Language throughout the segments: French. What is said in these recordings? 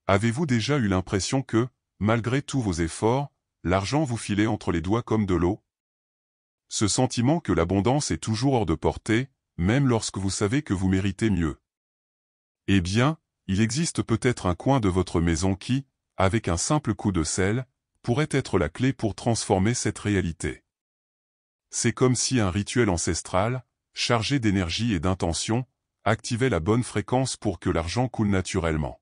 Avez-vous déjà eu l'impression que, malgré tous vos efforts, l'argent vous filait entre les doigts comme de l'eau? Ce sentiment que l'abondance est toujours hors de portée, même lorsque vous savez que vous méritez mieux. Eh bien, il existe peut-être un coin de votre maison qui, avec un simple coup de sel, pourrait être la clé pour transformer cette réalité. C'est comme si un rituel ancestral, chargé d'énergie et d'intention, activait la bonne fréquence pour que l'argent coule naturellement.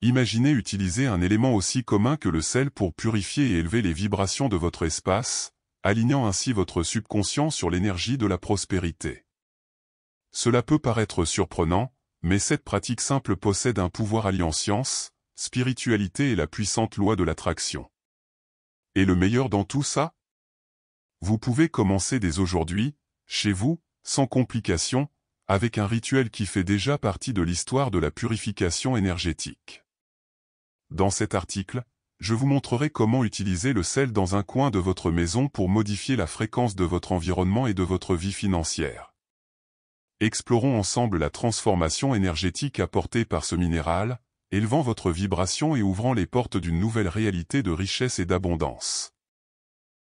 Imaginez utiliser un élément aussi commun que le sel pour purifier et élever les vibrations de votre espace, alignant ainsi votre subconscient sur l'énergie de la prospérité. Cela peut paraître surprenant, mais cette pratique simple possède un pouvoir alliant science, spiritualité et la puissante loi de l'attraction. Et le meilleur dans tout ça? Vous pouvez commencer dès aujourd'hui, chez vous, sans complication, avec un rituel qui fait déjà partie de l'histoire de la purification énergétique. Dans cet article, je vous montrerai comment utiliser le sel dans un coin de votre maison pour modifier la fréquence de votre environnement et de votre vie financière. Explorons ensemble la transformation énergétique apportée par ce minéral, élevant votre vibration et ouvrant les portes d'une nouvelle réalité de richesse et d'abondance.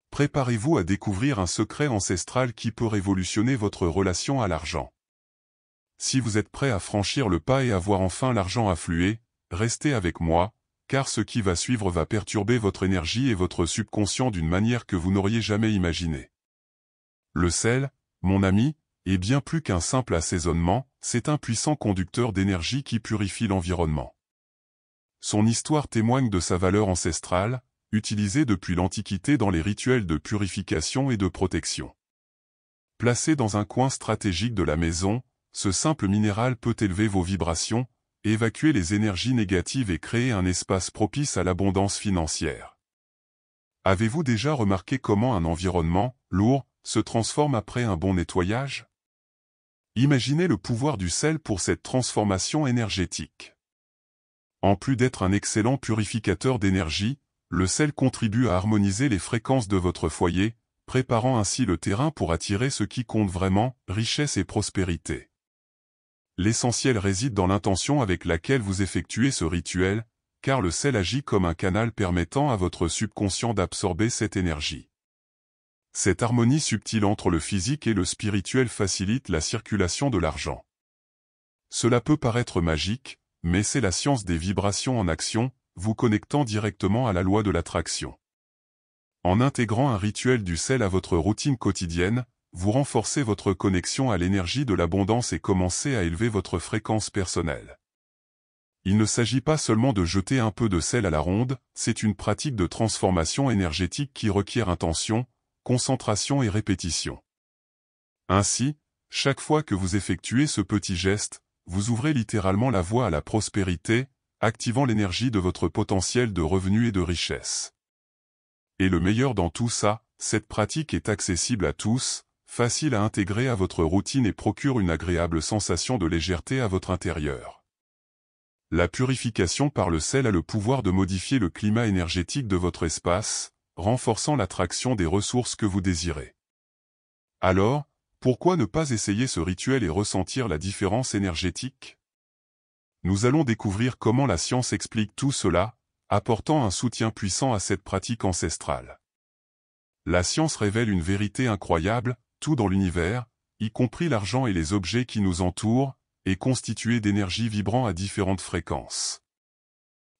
Préparez-vous à découvrir un secret ancestral qui peut révolutionner votre relation à l'argent. Si vous êtes prêt à franchir le pas et à voir enfin l'argent affluer, restez avec moi, car ce qui va suivre va perturber votre énergie et votre subconscient d'une manière que vous n'auriez jamais imaginée. Le sel, mon ami, est bien plus qu'un simple assaisonnement, c'est un puissant conducteur d'énergie qui purifie l'environnement. Son histoire témoigne de sa valeur ancestrale, utilisée depuis l'Antiquité dans les rituels de purification et de protection. Placé dans un coin stratégique de la maison, ce simple minéral peut élever vos vibrations, évacuer les énergies négatives et créer un espace propice à l'abondance financière. Avez-vous déjà remarqué comment un environnement, lourd, se transforme après un bon nettoyage? Imaginez le pouvoir du sel pour cette transformation énergétique. En plus d'être un excellent purificateur d'énergie, le sel contribue à harmoniser les fréquences de votre foyer, préparant ainsi le terrain pour attirer ce qui compte vraiment, richesse et prospérité. L'essentiel réside dans l'intention avec laquelle vous effectuez ce rituel, car le sel agit comme un canal permettant à votre subconscient d'absorber cette énergie. Cette harmonie subtile entre le physique et le spirituel facilite la circulation de l'argent. Cela peut paraître magique, mais c'est la science des vibrations en action, vous connectant directement à la loi de l'attraction. En intégrant un rituel du sel à votre routine quotidienne, vous renforcez votre connexion à l'énergie de l'abondance et commencez à élever votre fréquence personnelle. Il ne s'agit pas seulement de jeter un peu de sel à la ronde, c'est une pratique de transformation énergétique qui requiert intention, concentration et répétition. Ainsi, chaque fois que vous effectuez ce petit geste, vous ouvrez littéralement la voie à la prospérité, activant l'énergie de votre potentiel de revenus et de richesse. Et le meilleur dans tout ça, cette pratique est accessible à tous, facile à intégrer à votre routine et procure une agréable sensation de légèreté à votre intérieur. La purification par le sel a le pouvoir de modifier le climat énergétique de votre espace, renforçant l'attraction des ressources que vous désirez. Alors, pourquoi ne pas essayer ce rituel et ressentir la différence énergétique? Nous allons découvrir comment la science explique tout cela, apportant un soutien puissant à cette pratique ancestrale. La science révèle une vérité incroyable, tout dans l'univers, y compris l'argent et les objets qui nous entourent, est constitué d'énergie vibrant à différentes fréquences.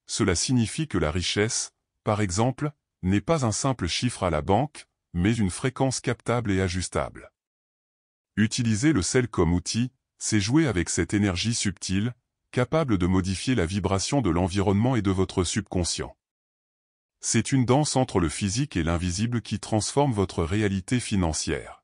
Cela signifie que la richesse, par exemple, n'est pas un simple chiffre à la banque, mais une fréquence captable et ajustable. Utiliser le sel comme outil, c'est jouer avec cette énergie subtile, capable de modifier la vibration de l'environnement et de votre subconscient. C'est une danse entre le physique et l'invisible qui transforme votre réalité financière.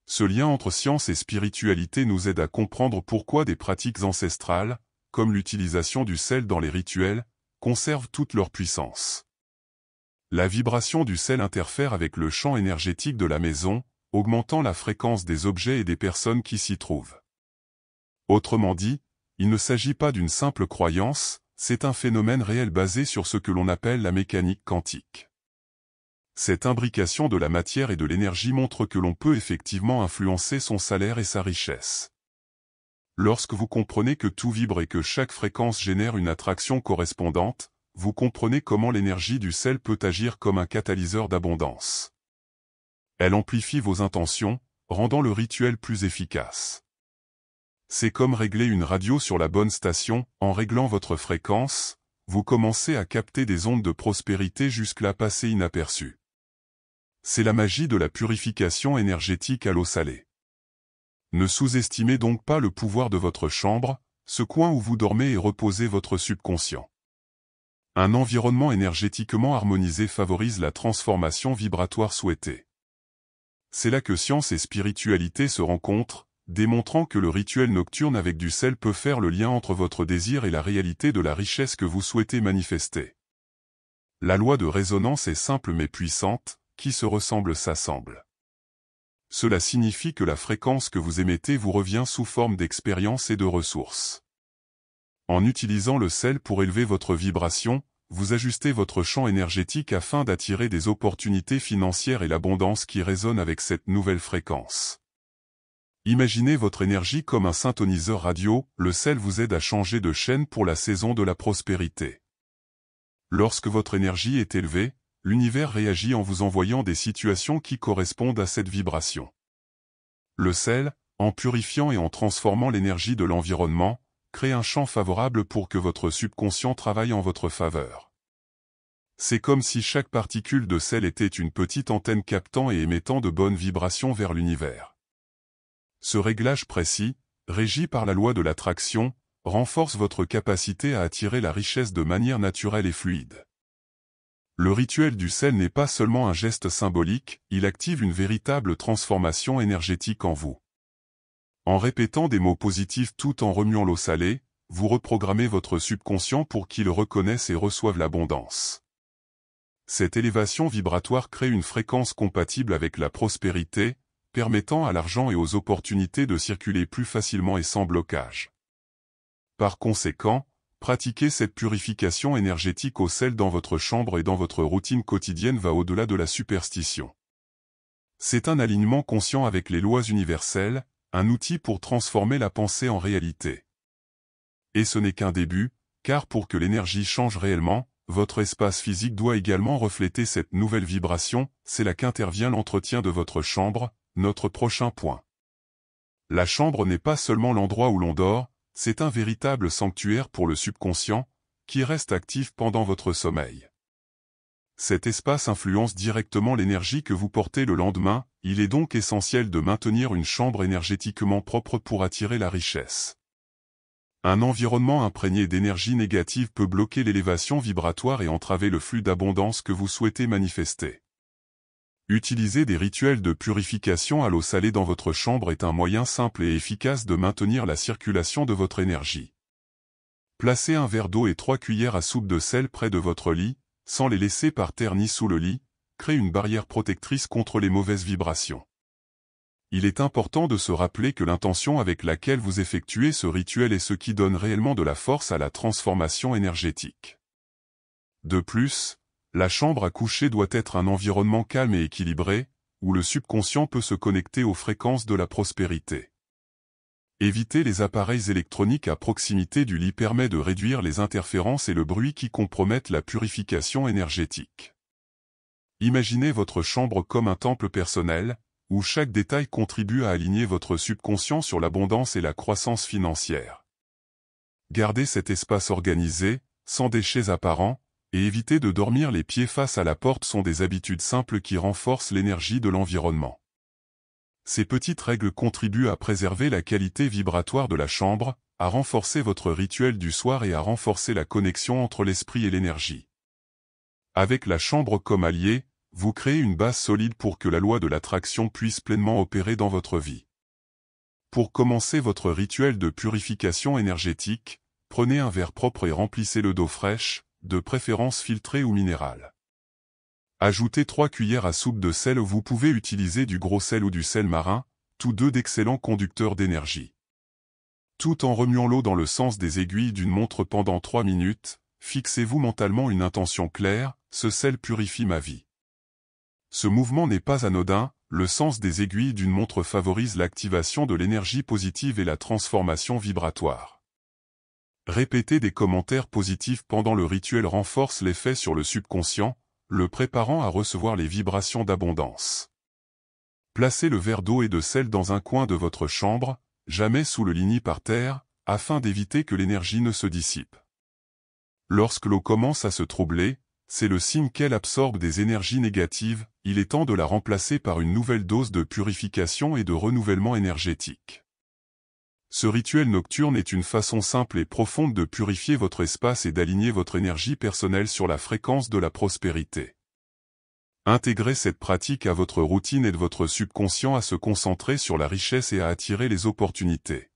Ce lien entre science et spiritualité nous aide à comprendre pourquoi des pratiques ancestrales, comme l'utilisation du sel dans les rituels, conservent toute leur puissance. La vibration du sel interfère avec le champ énergétique de la maison, augmentant la fréquence des objets et des personnes qui s'y trouvent. Autrement dit, il ne s'agit pas d'une simple croyance, c'est un phénomène réel basé sur ce que l'on appelle la mécanique quantique. Cette imbrication de la matière et de l'énergie montre que l'on peut effectivement influencer son salaire et sa richesse. Lorsque vous comprenez que tout vibre et que chaque fréquence génère une attraction correspondante, vous comprenez comment l'énergie du sel peut agir comme un catalyseur d'abondance. Elle amplifie vos intentions, rendant le rituel plus efficace. C'est comme régler une radio sur la bonne station, en réglant votre fréquence, vous commencez à capter des ondes de prospérité jusque-là passées inaperçues. C'est la magie de la purification énergétique à l'eau salée. Ne sous-estimez donc pas le pouvoir de votre chambre, ce coin où vous dormez et reposez votre subconscient. Un environnement énergétiquement harmonisé favorise la transformation vibratoire souhaitée. C'est là que science et spiritualité se rencontrent, démontrant que le rituel nocturne avec du sel peut faire le lien entre votre désir et la réalité de la richesse que vous souhaitez manifester. La loi de résonance est simple mais puissante, qui se ressemble s'assemble. Cela signifie que la fréquence que vous émettez vous revient sous forme d'expérience et de ressources. En utilisant le sel pour élever votre vibration, vous ajustez votre champ énergétique afin d'attirer des opportunités financières et l'abondance qui résonnent avec cette nouvelle fréquence. Imaginez votre énergie comme un synthoniseur radio, le sel vous aide à changer de chaîne pour la saison de la prospérité. Lorsque votre énergie est élevée, l'univers réagit en vous envoyant des situations qui correspondent à cette vibration. Le sel, en purifiant et en transformant l'énergie de l'environnement, crée un champ favorable pour que votre subconscient travaille en votre faveur. C'est comme si chaque particule de sel était une petite antenne captant et émettant de bonnes vibrations vers l'univers. Ce réglage précis, régi par la loi de l'attraction, renforce votre capacité à attirer la richesse de manière naturelle et fluide. Le rituel du sel n'est pas seulement un geste symbolique, il active une véritable transformation énergétique en vous. En répétant des mots positifs tout en remuant l'eau salée, vous reprogrammez votre subconscient pour qu'il reconnaisse et reçoive l'abondance. Cette élévation vibratoire crée une fréquence compatible avec la prospérité, permettant à l'argent et aux opportunités de circuler plus facilement et sans blocage. Par conséquent, pratiquer cette purification énergétique au sel dans votre chambre et dans votre routine quotidienne va au-delà de la superstition. C'est un alignement conscient avec les lois universelles, un outil pour transformer la pensée en réalité. Et ce n'est qu'un début, car pour que l'énergie change réellement, votre espace physique doit également refléter cette nouvelle vibration, c'est là qu'intervient l'entretien de votre chambre, notre prochain point. La chambre n'est pas seulement l'endroit où l'on dort, c'est un véritable sanctuaire pour le subconscient, qui reste actif pendant votre sommeil. Cet espace influence directement l'énergie que vous portez le lendemain, il est donc essentiel de maintenir une chambre énergétiquement propre pour attirer la richesse. Un environnement imprégné d'énergie négative peut bloquer l'élévation vibratoire et entraver le flux d'abondance que vous souhaitez manifester. Utiliser des rituels de purification à l'eau salée dans votre chambre est un moyen simple et efficace de maintenir la circulation de votre énergie. Placez un verre d'eau et 3 cuillères à soupe de sel près de votre lit, sans les laisser par terre ni sous le lit, crée une barrière protectrice contre les mauvaises vibrations. Il est important de se rappeler que l'intention avec laquelle vous effectuez ce rituel est ce qui donne réellement de la force à la transformation énergétique. De plus, la chambre à coucher doit être un environnement calme et équilibré, où le subconscient peut se connecter aux fréquences de la prospérité. Éviter les appareils électroniques à proximité du lit permet de réduire les interférences et le bruit qui compromettent la purification énergétique. Imaginez votre chambre comme un temple personnel, où chaque détail contribue à aligner votre subconscient sur l'abondance et la croissance financière. Gardez cet espace organisé, sans déchets apparents, et éviter de dormir les pieds face à la porte sont des habitudes simples qui renforcent l'énergie de l'environnement. Ces petites règles contribuent à préserver la qualité vibratoire de la chambre, à renforcer votre rituel du soir et à renforcer la connexion entre l'esprit et l'énergie. Avec la chambre comme allié, vous créez une base solide pour que la loi de l'attraction puisse pleinement opérer dans votre vie. Pour commencer votre rituel de purification énergétique, prenez un verre propre et remplissez-le d'eau fraîche, de préférence filtrée ou minérale. Ajoutez 3 cuillères à soupe de sel. Vous pouvez utiliser du gros sel ou du sel marin, tous deux d'excellents conducteurs d'énergie. Tout en remuant l'eau dans le sens des aiguilles d'une montre pendant 3 minutes, fixez-vous mentalement une intention claire, ce sel purifie ma vie. Ce mouvement n'est pas anodin, le sens des aiguilles d'une montre favorise l'activation de l'énergie positive et la transformation vibratoire. Répéter des commentaires positifs pendant le rituel renforce l'effet sur le subconscient, le préparant à recevoir les vibrations d'abondance. Placez le verre d'eau et de sel dans un coin de votre chambre, jamais sous le lit ni par terre, afin d'éviter que l'énergie ne se dissipe. Lorsque l'eau commence à se troubler, c'est le signe qu'elle absorbe des énergies négatives, il est temps de la remplacer par une nouvelle dose de purification et de renouvellement énergétique. Ce rituel nocturne est une façon simple et profonde de purifier votre espace et d'aligner votre énergie personnelle sur la fréquence de la prospérité. Intégrez cette pratique à votre routine et de votre subconscient à se concentrer sur la richesse et à attirer les opportunités.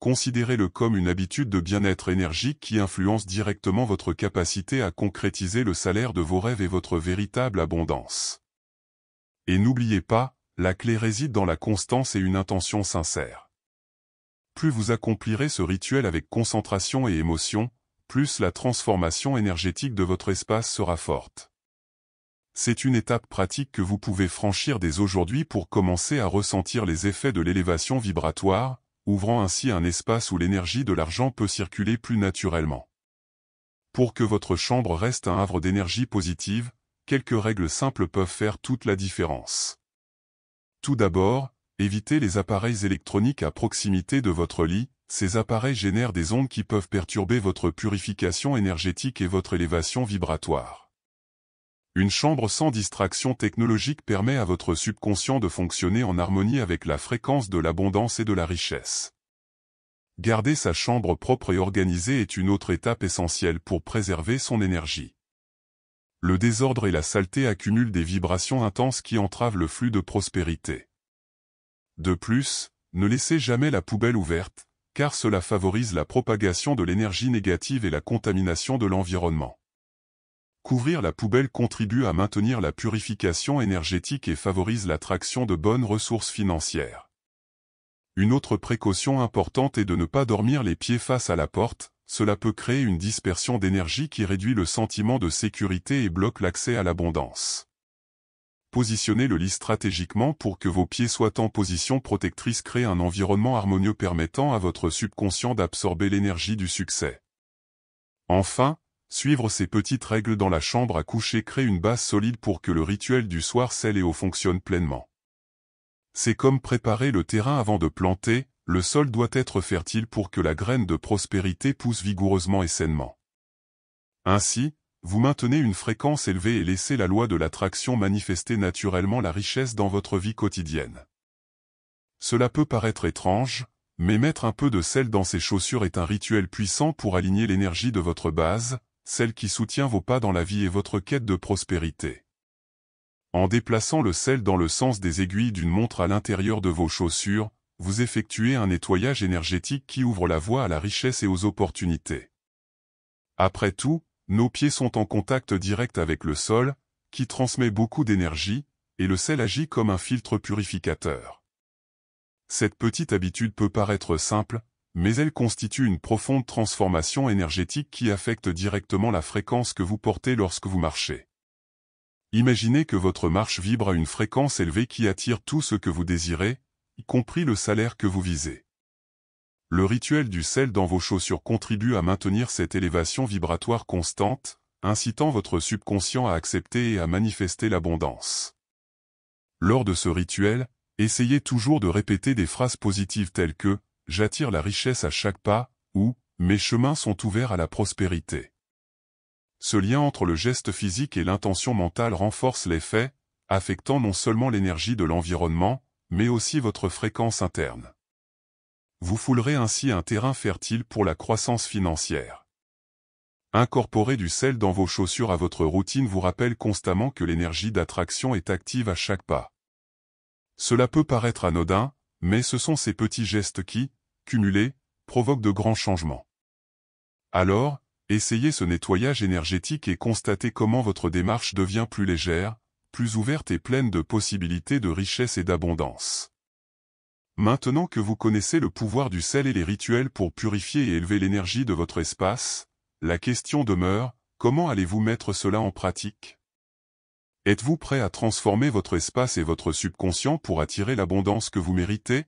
Considérez-le comme une habitude de bien-être énergique qui influence directement votre capacité à concrétiser le salaire de vos rêves et votre véritable abondance. Et n'oubliez pas, la clé réside dans la constance et une intention sincère. Plus vous accomplirez ce rituel avec concentration et émotion, plus la transformation énergétique de votre espace sera forte. C'est une étape pratique que vous pouvez franchir dès aujourd'hui pour commencer à ressentir les effets de l'élévation vibratoire, ouvrant ainsi un espace où l'énergie de l'argent peut circuler plus naturellement. Pour que votre chambre reste un havre d'énergie positive, quelques règles simples peuvent faire toute la différence. Tout d'abord, évitez les appareils électroniques à proximité de votre lit, ces appareils génèrent des ondes qui peuvent perturber votre purification énergétique et votre élévation vibratoire. Une chambre sans distraction technologique permet à votre subconscient de fonctionner en harmonie avec la fréquence de l'abondance et de la richesse. Garder sa chambre propre et organisée est une autre étape essentielle pour préserver son énergie. Le désordre et la saleté accumulent des vibrations intenses qui entravent le flux de prospérité. De plus, ne laissez jamais la poubelle ouverte, car cela favorise la propagation de l'énergie négative et la contamination de l'environnement. Couvrir la poubelle contribue à maintenir la purification énergétique et favorise l'attraction de bonnes ressources financières. Une autre précaution importante est de ne pas dormir les pieds face à la porte, cela peut créer une dispersion d'énergie qui réduit le sentiment de sécurité et bloque l'accès à l'abondance. Positionnez le lit stratégiquement pour que vos pieds soient en position protectrice crée un environnement harmonieux permettant à votre subconscient d'absorber l'énergie du succès. Enfin, suivre ces petites règles dans la chambre à coucher crée une base solide pour que le rituel du soir scelle et fonctionne pleinement. C'est comme préparer le terrain avant de planter, le sol doit être fertile pour que la graine de prospérité pousse vigoureusement et sainement. Ainsi, vous maintenez une fréquence élevée et laissez la loi de l'attraction manifester naturellement la richesse dans votre vie quotidienne. Cela peut paraître étrange, mais mettre un peu de sel dans ses chaussures est un rituel puissant pour aligner l'énergie de votre base, celle qui soutient vos pas dans la vie et votre quête de prospérité. En déplaçant le sel dans le sens des aiguilles d'une montre à l'intérieur de vos chaussures, vous effectuez un nettoyage énergétique qui ouvre la voie à la richesse et aux opportunités. Après tout, nos pieds sont en contact direct avec le sol, qui transmet beaucoup d'énergie, et le sel agit comme un filtre purificateur. Cette petite habitude peut paraître simple, mais elle constitue une profonde transformation énergétique qui affecte directement la fréquence que vous portez lorsque vous marchez. Imaginez que votre marche vibre à une fréquence élevée qui attire tout ce que vous désirez, y compris le salaire que vous visez. Le rituel du sel dans vos chaussures contribue à maintenir cette élévation vibratoire constante, incitant votre subconscient à accepter et à manifester l'abondance. Lors de ce rituel, essayez toujours de répéter des phrases positives telles que « J'attire la richesse à chaque pas » ou « Mes chemins sont ouverts à la prospérité ». Ce lien entre le geste physique et l'intention mentale renforce l'effet, affectant non seulement l'énergie de l'environnement, mais aussi votre fréquence interne. Vous foulerez ainsi un terrain fertile pour la croissance financière. Incorporer du sel dans vos chaussures à votre routine vous rappelle constamment que l'énergie d'attraction est active à chaque pas. Cela peut paraître anodin, mais ce sont ces petits gestes qui, cumulés, provoquent de grands changements. Alors, essayez ce nettoyage énergétique et constatez comment votre démarche devient plus légère, plus ouverte et pleine de possibilités de richesse et d'abondance. Maintenant que vous connaissez le pouvoir du sel et les rituels pour purifier et élever l'énergie de votre espace, la question demeure, comment allez-vous mettre cela en pratique ? Êtes-vous prêt à transformer votre espace et votre subconscient pour attirer l'abondance que vous méritez?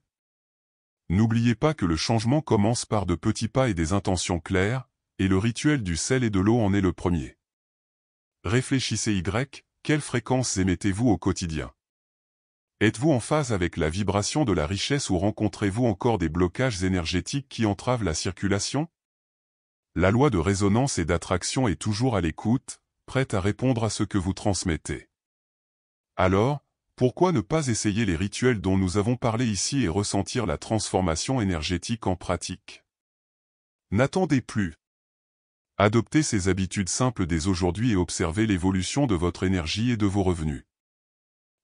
N'oubliez pas que le changement commence par de petits pas et des intentions claires, et le rituel du sel et de l'eau en est le premier. Réfléchissez quelle fréquence émettez-vous au quotidien? Êtes-vous en phase avec la vibration de la richesse ou rencontrez-vous encore des blocages énergétiques qui entravent la circulation? La loi de résonance et d'attraction est toujours à l'écoute, prête à répondre à ce que vous transmettez. Alors, pourquoi ne pas essayer les rituels dont nous avons parlé ici et ressentir la transformation énergétique en pratique? N'attendez plus. Adoptez ces habitudes simples dès aujourd'hui et observez l'évolution de votre énergie et de vos revenus.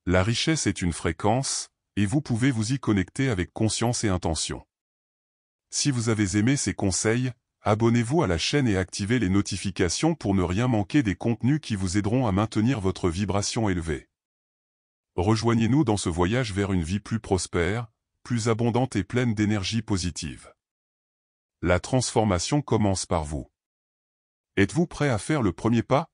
La richesse est une fréquence, et vous pouvez vous y connecter avec conscience et intention. Si vous avez aimé ces conseils, abonnez-vous à la chaîne et activez les notifications pour ne rien manquer des contenus qui vous aideront à maintenir votre vibration élevée. Rejoignez-nous dans ce voyage vers une vie plus prospère, plus abondante et pleine d'énergie positive. La transformation commence par vous. Êtes-vous prêt à faire le premier pas?